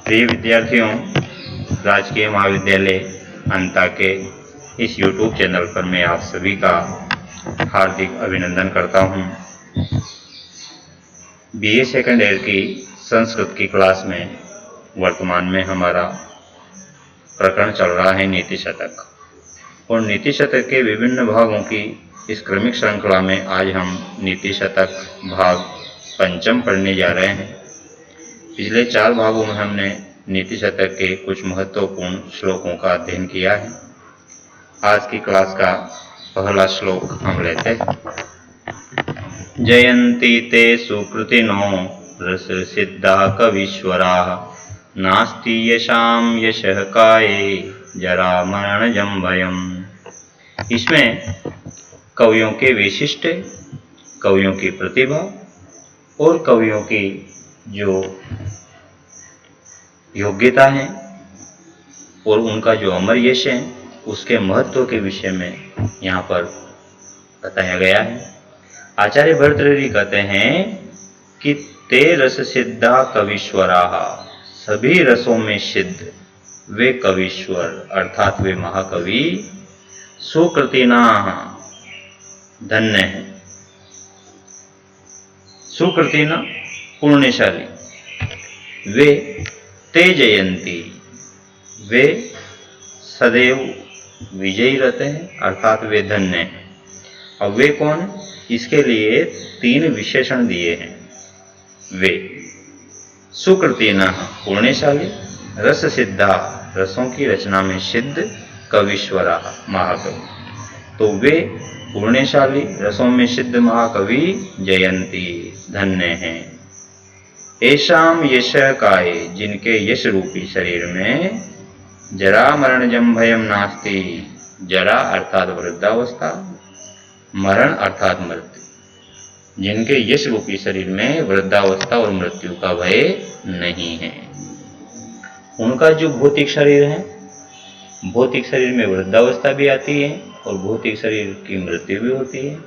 प्रिय विद्यार्थियों, राजकीय महाविद्यालय अंता के इस YouTube चैनल पर मैं आप सभी का हार्दिक अभिनंदन करता हूं। BA सेकंड ईयर की संस्कृत की क्लास में वर्तमान में हमारा प्रकरण चल रहा है नीति शतक, और नीति शतक के विभिन्न भागों की इस क्रमिक श्रृंखला में आज हम नीति शतक भाग पंचम पढ़ने जा रहे हैं। पिछले 4 भागों में हमने नीति शतक के कुछ महत्वपूर्ण श्लोकों का अध्ययन किया है। आज की क्लास का पहला श्लोक हम लेते हैं। जयन्ति ते सुकृतिनो रस सिद्धा कवीश्वरा नास्ति यशाम यशः काये जरा मरणजं भयम्। इसमें कवियों के विशिष्ट, कवियों की प्रतिभा और कवियों की जो योग्यता है और उनका जो अमर यश है उसके महत्व के विषय में यहाँ पर बताया गया है। आचार्य भर्तृहरि कहते हैं कि ते रस सिद्धा कवीश्वराः, सभी रसों में सिद्ध वे कवीश्वर अर्थात वे महाकवि सुकृतिनाः धन्य है। सुकृतिना पुण्यशाली, वे ते जयंती वे सदैव विजयी रहते हैं अर्थात वे धन्य हैं। अब वे कौन? इसके लिए 3 विशेषण दिए हैं। वे सुकृतिना पुण्यशाली, रस सिद्धा रसों की रचना में सिद्ध, कवीश्वरा महाकवि। तो वे पुण्यशाली रसों में सिद्ध महाकवि जयंती धन्य हैं। ऐशाम यश काये, जिनके यश रूपी शरीर में जरा मरणजं भयम नास्ति, जरा अर्थात वृद्धावस्था, मरण अर्थात मृत्यु, जिनके यश रूपी शरीर में वृद्धावस्था और मृत्यु का भय नहीं है। उनका जो भौतिक शरीर है, भौतिक शरीर में वृद्धावस्था भी आती है और भौतिक शरीर की मृत्यु भी होती है,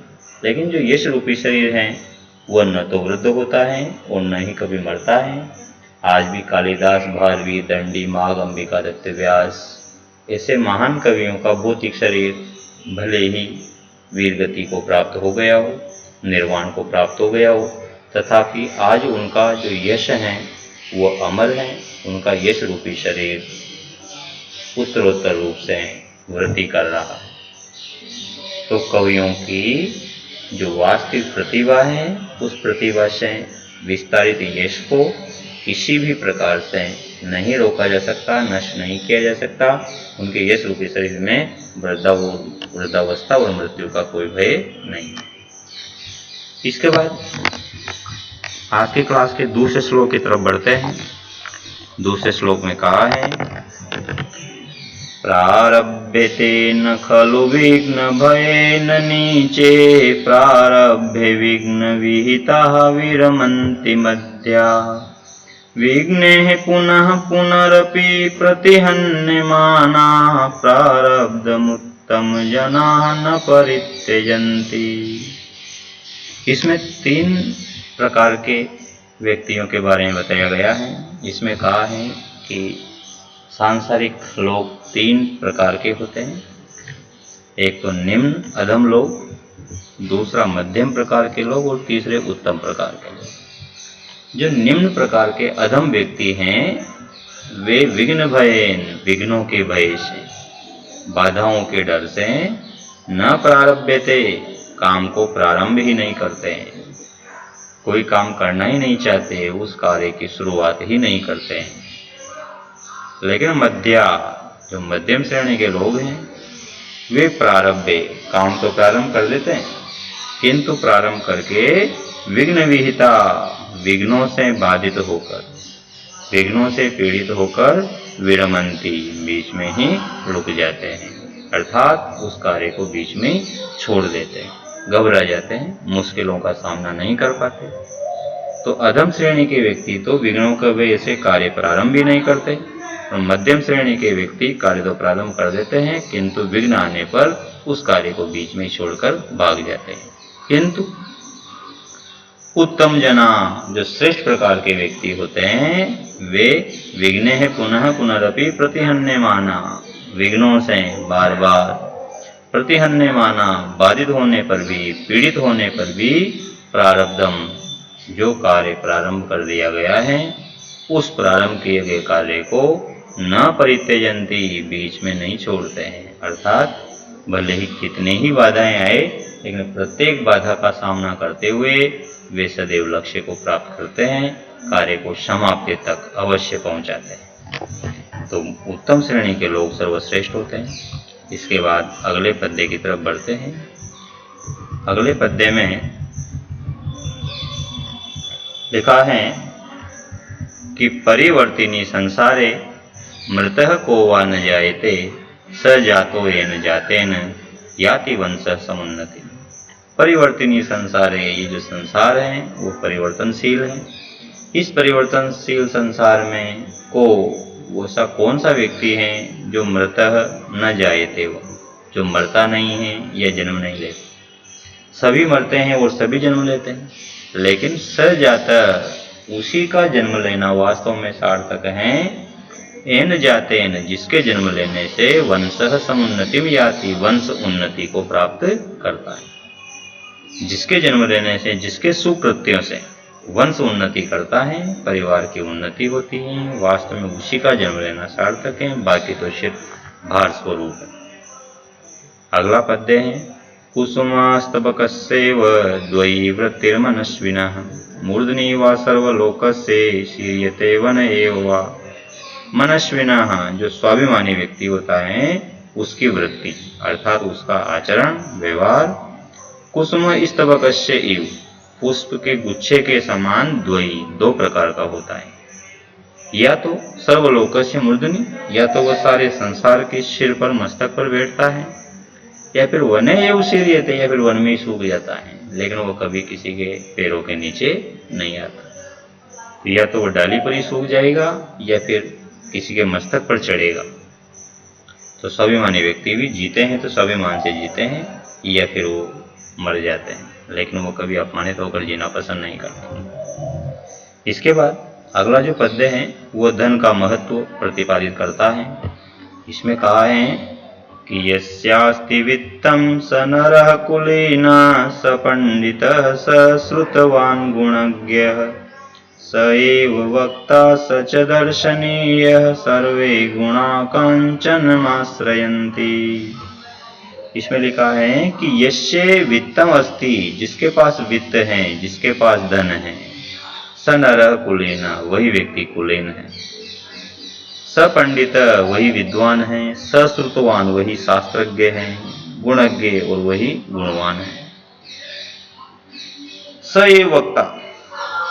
लेकिन जो यश रूपी शरीर है वह न तो वृद्ध होता है और न ही कभी मरता है। आज भी कालिदास, भारवी, दंडी, माघ, अंबिका दत्त, व्यास ऐसे महान कवियों का भौतिक शरीर भले ही वीरगति को प्राप्त हो गया हो, निर्वाण को प्राप्त हो गया हो, तथापि आज उनका जो यश है वह अमर है। उनका यश रूपी शरीर उत्तरोत्तर रूप से वृद्धि कर रहा है। तो कवियों की जो वास्तविक प्रतिभा है उस प्रतिभा से विस्तारित यश को किसी भी प्रकार से नहीं रोका जा सकता, नष्ट नहीं किया जा सकता। उनके यश रूपी शरीर में वृद्धावस्था और मृत्यु का कोई भय नहीं। इसके बाद आज की क्लास के दूसरे श्लोक की तरफ बढ़ते हैं। दूसरे श्लोक में कहा है, प्रारभ्यते न खलु विघ्न भयेन नीचे प्रारभ्य विघ्न विहिताः विरमन्ति मध्या विघ्नेः पुनः पुनरपि प्रतिहन्यमानाः प्रारब्धमुत्तम जनाः न परित्यजन्ति। इसमें 3 प्रकार के व्यक्तियों के बारे में बताया गया है। इसमें कहा है कि सांसारिक लोग 3 प्रकार के होते हैं। एक तो निम्न अधम लोग, दूसरा मध्यम प्रकार के लोग और तीसरे उत्तम प्रकार के लोग। जो निम्न प्रकार के अधम व्यक्ति हैं वे विघ्न भयेन, विघ्नों के भय से, बाधाओं के डर से न प्रारभ्यते, काम को प्रारंभ ही नहीं करते हैं। कोई काम करना ही नहीं चाहते, उस कार्य की शुरुआत ही नहीं करते हैं। लेकिन मध्या, जो मध्यम श्रेणी के लोग हैं वे प्रारब्धे, काम तो प्रारंभ कर देते हैं किंतु प्रारंभ करके विघ्न विहिता, विघ्नों से बाधित होकर, विघ्नों से पीड़ित होकर विरमंती, बीच में ही रुक जाते हैं अर्थात उस कार्य को बीच में छोड़ देते हैं, घबरा जाते हैं, मुश्किलों का सामना नहीं कर पाते। तो अधम श्रेणी के व्यक्ति तो विघ्नों के वजह से कार्य प्रारंभ भी नहीं करते, और मध्यम श्रेणी के व्यक्ति कार्य तो प्रारंभ कर देते हैं किंतु विघ्न आने पर उस कार्य को बीच में छोड़कर भाग जाते हैं। किंतु उत्तम जना, जो श्रेष्ठ प्रकार के व्यक्ति होते हैं, वे विघ्ने पुनः पुनरपि प्रतिहन्यमाना, विघ्नों से बार बार, प्रतिहन्यमाना, बाधित होने पर भी, पीड़ित होने पर भी, प्रारब्धम, जो कार्य प्रारंभ कर दिया गया है उस प्रारंभ किए गए कार्य को न परित्यजंती, बीच में नहीं छोड़ते हैं। अर्थात भले ही कितनी ही बाधाएं आए, लेकिन प्रत्येक बाधा का सामना करते हुए वे सदैव लक्ष्य को प्राप्त करते हैं, कार्य को समाप्ति तक अवश्य पहुंचाते हैं। तो उत्तम श्रेणी के लोग सर्वश्रेष्ठ होते हैं। इसके बाद अगले पद्य की तरफ बढ़ते हैं। अगले पद्य में लिखा है कि परिवर्तिनी संसारे मृतः को वा न जायते स जातो येन जातेन याति वंश समुन्नति। परिवर्तिनी संसार है, ये जो संसार है वो परिवर्तनशील है। इस परिवर्तनशील संसार में वो ऐसा कौन सा व्यक्ति है जो मृतः न जायते, वो जो मरता नहीं है या जन्म नहीं लेते। सभी मरते हैं और सभी जन्म लेते हैं, लेकिन स जाता, उसी का जन्म लेना वास्तव में सार्थक है। एन जाते न, जिसके जन्म लेने से वंशः समुन्नतिम याति, वंश उन्नति को प्राप्त करता है। जिसके जन्म लेने से, जिसके सुकृत्यों से वंश उन्नति करता है, परिवार की उन्नति होती है, वास्तव में उसी का जन्म लेना सार्थक है, बाकी तो सिर्फ भार स्वरूप है। अगला पद्य है कुसुमास्तबकस्यैव द्वयी वृत्तिर्मनस्विनः मूर्धनि वा सर्वलोकस्य शीर्यते वन एव वा। मनस्विनः, जो स्वाभिमानी व्यक्ति होता है, उसकी वृत्ति अर्थात उसका आचरण व्यवहार कुसुम स्तबकस्य इव, पुष्प के गुच्छे के समान द्वयी, दो प्रकार का होता है। या तो सर्वलोकस्य मूर्धनि, या तो वह सारे संसार के सिर पर, मस्तक पर बैठता है, या फिर वने एव शीर्यते, या फिर वन में ही सूख जाता है, लेकिन वह कभी किसी के पैरों के नीचे नहीं आता। या तो वह डाली पर ही सूख जाएगा या फिर किसी के मस्तक पर चढ़ेगा। तो स्वाभिमानी व्यक्ति भी जीते हैं तो स्वाभिमान से जीते हैं, या फिर वो मर जाते हैं, लेकिन वो कभी अपमानित होकर जीना पसंद नहीं करते। इसके बाद अगला जो पद्य है वो धन का महत्व प्रतिपादित करता है। इसमें कहा है कि यस्यास्ति वित्तं स नरः कुलीना स पंडितः स श्रुतवान् गुणज्ञः स एव वक्ता स च दर्शनीयः सर्वे गुणा कांचनमाश्रयन्ति। इसमें लिखा है कि यस्य वित्तम अस्ति, जिसके पास वित्त है, जिसके पास धन है, स नरः कुलीन, वही व्यक्ति कुलीन है, स पंडित, वही विद्वान है, स श्रुतवान, वही शास्त्रज्ञ है, गुणज्ञ, और वही गुणवान है, स ये वक्ता,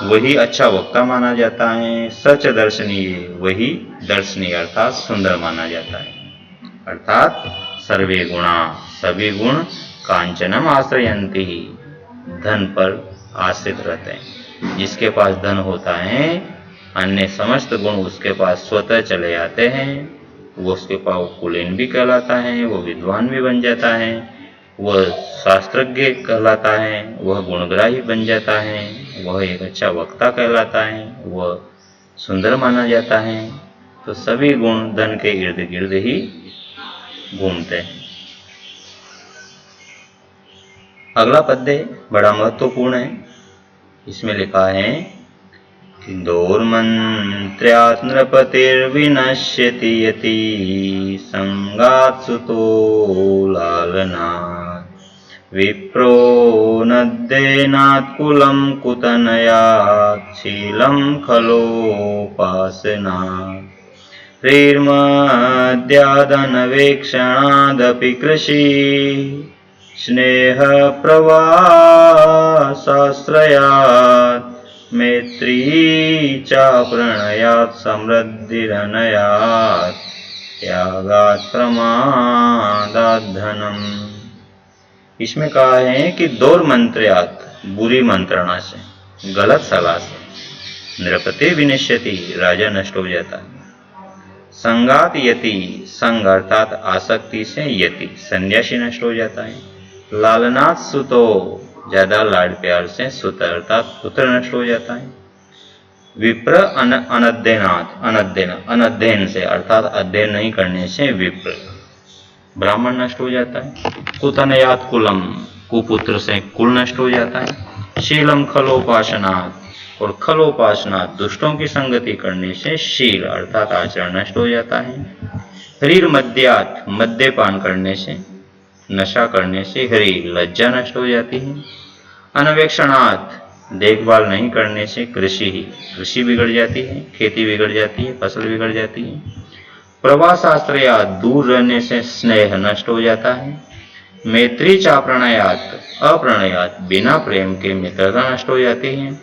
वही अच्छा वक्ता माना जाता है, सच दर्शनीय, वही दर्शनीय अर्थात सुंदर माना जाता है। अर्थात सर्वे गुणा, सभी गुण कांचनम आश्रयन्ति, धन पर आश्रित रहते हैं। जिसके पास धन होता है, अन्य समस्त गुण उसके पास स्वतः चले आते हैं। वो उसके पास कुलीन भी कहलाता है, वो विद्वान भी बन जाता है, वह शास्त्रज्ञ कहलाता है, वह गुणग्राही बन जाता है, वह एक अच्छा वक्ता कहलाता है, वह सुंदर माना जाता है। तो सभी गुण धन के इर्द गिर्द ही घूमते हैं। अगला पद्य बड़ा महत्वपूर्ण है। इसमें लिखा है कि दोर्मन्त्र्यात् नृपतिर्विनश्यति यति संगात् सुतो लालनात् विप्रो नद्देनात् कुलं कुतनयात् शीलं खलोपासनात् ह्रीर्मद्यादनवेक्षणादपि कृषि स्नेह प्रवासाश्रयात् मैत्री च प्रणयात् समृद्धिरनयात् त्यागात् प्रमादात् धनम्। इसमें कहा है कि दौर्मंत्र्यात्, बुरी मंत्रणा से, गलत सलाह से, नृपति विनश्यति, राजा नष्ट हो जाता है। संगात यति, संग अर्थात आसक्ति से यति, सन्यासी नष्ट हो जाता है। लालनाथ सुतो, ज्यादा लाड प्यार से सुत अर्थात पुत्र नष्ट हो जाता है। विप्र अनध्ययनात् अनध्ययन से अर्थात अध्ययन नहीं करने से विप्र ब्राह्मण नष्ट हो जाता है। कुतनयात् कुलम कुपुत्र से कुल नष्ट हो जाता है। शीलम खलोपासनात् और खलोपासनात् दुष्टों की संगति करने से शील अर्थात आचरण नष्ट हो जाता है। ह्रीर मद्यात् मद्यपान करने से नशा करने से ह्री लज्जा नष्ट हो जाती है। अनवेक्षणात् देखभाल नहीं करने से कृषि बिगड़ जाती है, खेती बिगड़ जाती है, फसल बिगड़ जाती है। प्रवासाश्रयात् दूर रहने से स्नेह नष्ट हो जाता है। मैत्री चाप्रणयात् अप्रणयात् बिना प्रेम के मित्रता नष्ट हो जाती है।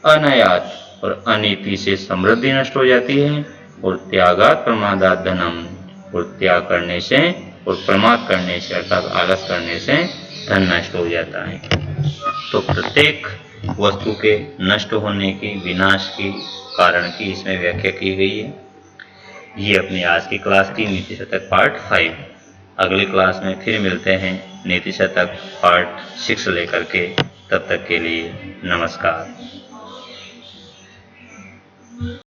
अनयात् और अनीति से समृद्धि नष्ट हो जाती है। और त्यागात् प्रमादात् धनम और त्याग करने से और प्रमाद करने से अर्थात आलस करने से धन नष्ट हो जाता है। तो प्रत्येक वस्तु के नष्ट होने की, विनाश की, कारण की इसमें व्याख्या की गई है। ये अपनी आज की क्लास की नीति शतक पार्ट 5। अगली क्लास में फिर मिलते हैं नीति शतक पार्ट 6 लेकर के। तब तक के लिए नमस्कार।